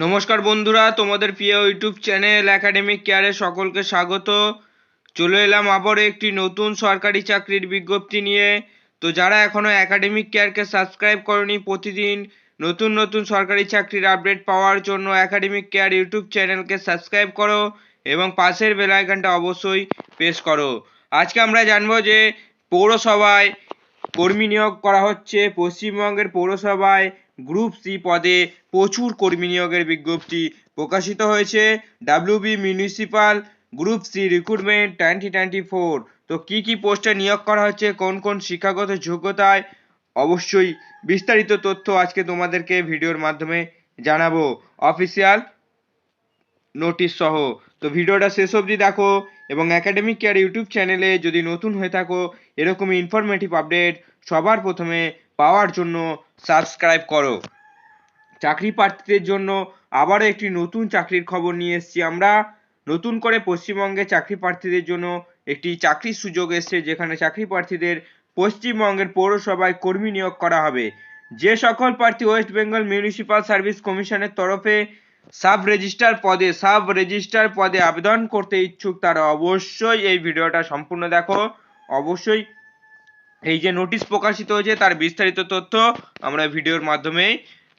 নমস্কার বন্ধুরা, তোমাদের প্রিয় ইউটিউব চ্যানেল একাডেমিক কেয়ারে সকলকে স্বাগত। চলে এলাম আবার একটি নতুন সরকারি চাকরির বিজ্ঞপ্তি নিয়ে। তো যারা এখনো একাডেমিক কেয়ারকে সাবস্ক্রাইব করনি, প্রতিদিন নতুন নতুন সরকারি চাকরির আপডেট পাওয়ার জন্য একাডেমিক কেয়ার ইউটিউব চ্যানেলকে সাবস্ক্রাইব করো এবং পাশের বেল আইকনটা অবশ্যই প্রেস করো। আজকে আমরা জানবো যে পৌরসভায় কর্মী নিয়োগ করা হচ্ছে। পশ্চিমবঙ্গের পৌরসভায় গ্রুপ সি পদে প্রচুর কর্মী নিয়োগের বিজ্ঞপ্তি প্রকাশিত হয়েছে। WB municipal group C recruitment 2024। তো কি পোস্টে নিয়োগ করা হচ্ছে, কোন কোন শিক্ষাগত যোগ্যতায়, অবশ্যই বিস্তারিত তথ্য আজকে তোমাদেরকে ভিডিওর মাধ্যমে জানাবো, অফিসিয়াল নোটিশ সহ। তো ভিডিওটা শেষ অবধি দেখো এবং একাডেমিক কেয়ার ইউটিউব চ্যানেলে যদি নতুন হয়ে থাকো, এরকমই ইনফরমেটিভ আপডেট সবার প্রথমে পাওয়ার জন্য সাবস্ক্রাইব করো। চাকরি প্রার্থীদের জন্য আবারও একটি নতুন চাকরির খবর নিয়ে এসেছি আমরা। নতুন করে পশ্চিমবঙ্গে চাকরি প্রার্থীদের জন্য একটি চাকরির সুযোগ এসেছে, যেখানে চাকরি প্রার্থীদের পশ্চিমবঙ্গের পৌরসভায় কর্মী নিয়োগ করা হবে। যে সকল প্রার্থী ওয়েস্ট বেঙ্গল মিউনিসিপাল সার্ভিস কমিশনের তরফে সাব রেজিস্ট্রার পদে আবেদন করতে ইচ্ছুক, তারা অবশ্যই এই ভিডিওটা সম্পূর্ণ দেখো। অবশ্যই এই যে নোটিশ প্রকাশিত হয়েছে তার বিস্তারিত তথ্য আমরা ভিডিওর মাধ্যমে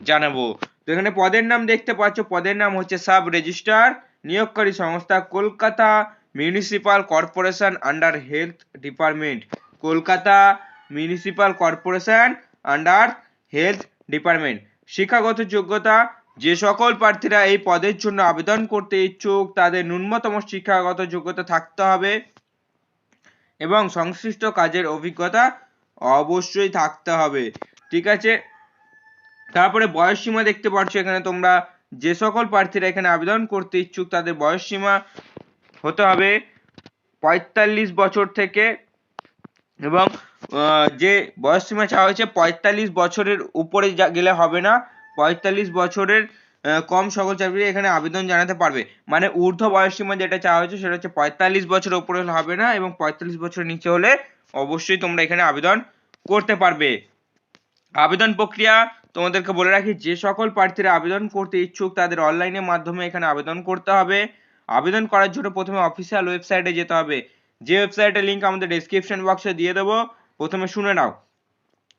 জানাবো। তো এখানে পদের নাম দেখতে পাচ্ছ, পদের নাম হচ্ছে সাব রেজিস্ট্রার। নিয়োগকারী সংস্থা Kolkata municipal corporation under health department. Kolkata municipal corporation under health department. শিক্ষাগত যোগ্যতা, যে সকল প্রার্থীরা এই পদের জন্য আবেদন করতে ইচ্ছুক তাদের ন্যূনতম শিক্ষাগত যোগ্যতা থাকতে হবে এবং সংশ্লিষ্ট কাজের অভিজ্ঞতা অবশ্যই থাকতে হবে। ঠিক আছে, তারপরে বয়স সীমা দেখতে পাচ্ছ এখানে তোমরা। যে সকল প্রার্থীরা এখানে আবেদন করতে ইচ্ছুক তাদের বয়স সীমা হতে হবে 45 বছর থেকে, এবং যে বয়স সীমা চাওয়া হয়েছে 45 বছরের উপরে গেলে হবে না। 45 বছরের কম সকল চাকরি এখানে আবেদন জানাতে পারবে। মানে ঊর্ধ্ব বয়স সীমা যেটা চাওয়া হয়েছে সেটা হচ্ছে 45 বছরের উপরে হলে হবে না, এবং 45 বছরের নিচে হলে অবশ্যই তোমরা এখানে আবেদন করতে পারবে। আবেদন প্রক্রিয়া তোমাদেরকে বলে রাখি, যে সকল প্রার্থীরা আবেদন করতে ইচ্ছুক তাদের অনলাইনের মাধ্যমে এখানে আবেদন করতে হবে। আবেদন করার জন্য প্রথমে অফিসিয়াল ওয়েবসাইটে যেতে হবে, যে ওয়েবসাইটের লিংক আমাদের ডেসক্রিপশন বক্সে দিয়ে দেবো, প্রথমে শুনে নাও।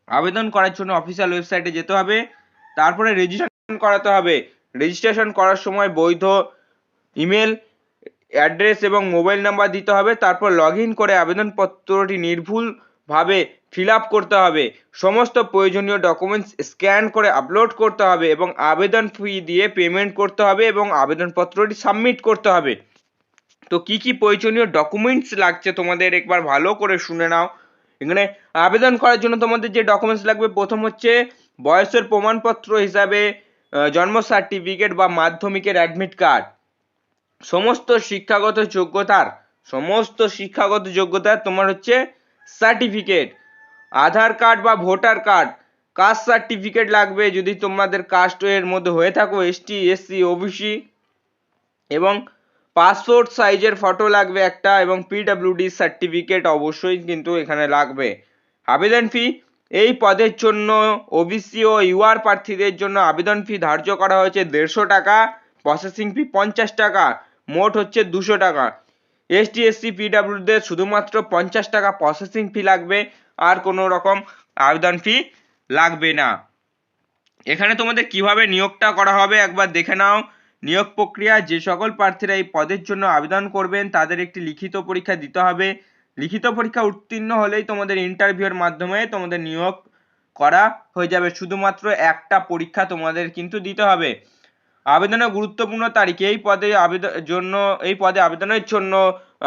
আবেদন করার জন্য অফিসিয়াল ওয়েবসাইটে যেতে হবে, তারপরে রেজিস্ট্রেশন করাতে হবে। রেজিস্ট্রেশন করার সময় বৈধ ইমেল অ্যাড্রেস এবং মোবাইল নাম্বার দিতে হবে। তারপর লগ ইন করে আবেদনপত্রটি নির্ভুলভাবে ফিল আপ করতে হবে। সমস্ত প্রয়োজনীয় ডকুমেন্টস স্ক্যান করে আপলোড করতে হবে এবং আবেদন ফি দিয়ে পেমেন্ট করতে হবে এবং আবেদনপত্রটি সাবমিট করতে হবে। তো কি প্রয়োজনীয় ডকুমেন্টস লাগছে তোমাদের একবার ভালো করে শুনে নাও। এখানে আবেদন করার জন্য তোমাদের যে ডকুমেন্টস লাগবে, প্রথম হচ্ছে বয়সের প্রমাণপত্র হিসাবে জন্ম সার্টিফিকেট বা মাধ্যমিকের অ্যাডমিট কার্ড। সমস্ত শিক্ষাগত যোগ্যতার তোমার হচ্ছে সার্টিফিকেট, আধার কার্ড বা ভোটার কার্ড, কাস্ট সার্টিফিকেট লাগবে যদি তোমাদের কাস্ট এর মধ্যে হয়ে থাকো, এসটি এসসি ওবিসি, এবং পাসপোর্ট সাইজের ফটো লাগবে একটা, এবং পিডব্লিউডি সার্টিফিকেট অবশ্যই কিন্তু এখানে লাগবে। আবেদন ফি, এই পদের জন্য ওবিসি ও ইউআর প্রার্থীদের জন্য আবেদন ফি ধার্য করা হয়েছে 150 টাকা, প্রসেসিং ফি 50 টাকা, মোট হচ্ছে 200 টাকা। এসটি এসসি পিডব্লিউডিদের শুধুমাত্র 50 টাকা প্রসেসিং ফি লাগবে, আর কোনো রকম আবেদন ফি লাগবে না। এখানে তোমাদের কিভাবে নিয়োগটা করা হবে একবার দেখে নাও। নিয়োগ প্রক্রিয়া, যে সকল প্রার্থীরা এই পদের জন্য আবেদন করবেন তাদের একটি লিখিত পরীক্ষা দিতে হবে। লিখিত পরীক্ষা উত্তীর্ণ হলেই তোমাদের ইন্টারভিউর মাধ্যমে তোমাদের নিয়োগ করা হয়ে যাবে। শুধুমাত্র একটা পরীক্ষা তোমাদের কিন্তু দিতে হবে। আবেদনের গুরুত্বপূর্ণ তারিখ, এই পদে আবেদনের জন্য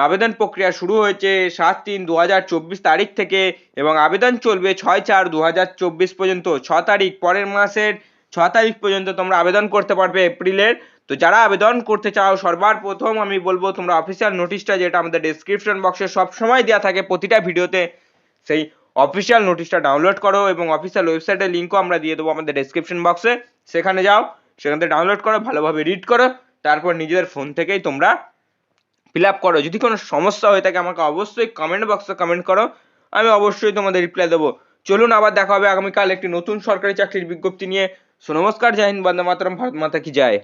আবেদন প্রক্রিয়া শুরু হয়েছে 7/3/2024 তারিখ থেকে এবং আবেদন চলবে 6/4/2024 পর্যন্ত। 6 তারিখ, পরের মাসের 6 তারিখ পর্যন্ত তোমরা আবেদন করতে পারবে এপ্রিলের। তো যারা আবেদন করতে চাও, সবার প্রথম আমি বলবো তোমরা অফিসিয়াল নোটিশটা, যেটা আমাদের ডেসক্রিপশন বক্সে সবসময় দেওয়া থাকে প্রতিটা ভিডিওতে, সেই অফিসিয়াল নোটিশটা ডাউনলোড করো এবং অফিসিয়াল ওয়েবসাইটের লিঙ্কও আমরা দিয়ে দেবো আমাদের ডেসক্রিপশন বক্সে। সেখানে যাও, সেখান থেকে ডাউনলোড করো, ভালোভাবে রিড করো, তারপর নিজেদের ফোন থেকেই তোমরা ফিল আপ করো। যদি কোনো সমস্যা হয়ে থাকে আমাকে অবশ্যই কমেন্ট বক্সে কমেন্ট করো, আমি অবশ্যই তোমাদের রিপ্লাই দেবো। চলুন আবার দেখা হবে আগামীকাল একটি নতুন সরকারি চাকরির বিজ্ঞপ্তি নিয়ে। নমস্কার, জয় হিন্দ, বন্দে মাতরম, ভারত মাতা কি জয়।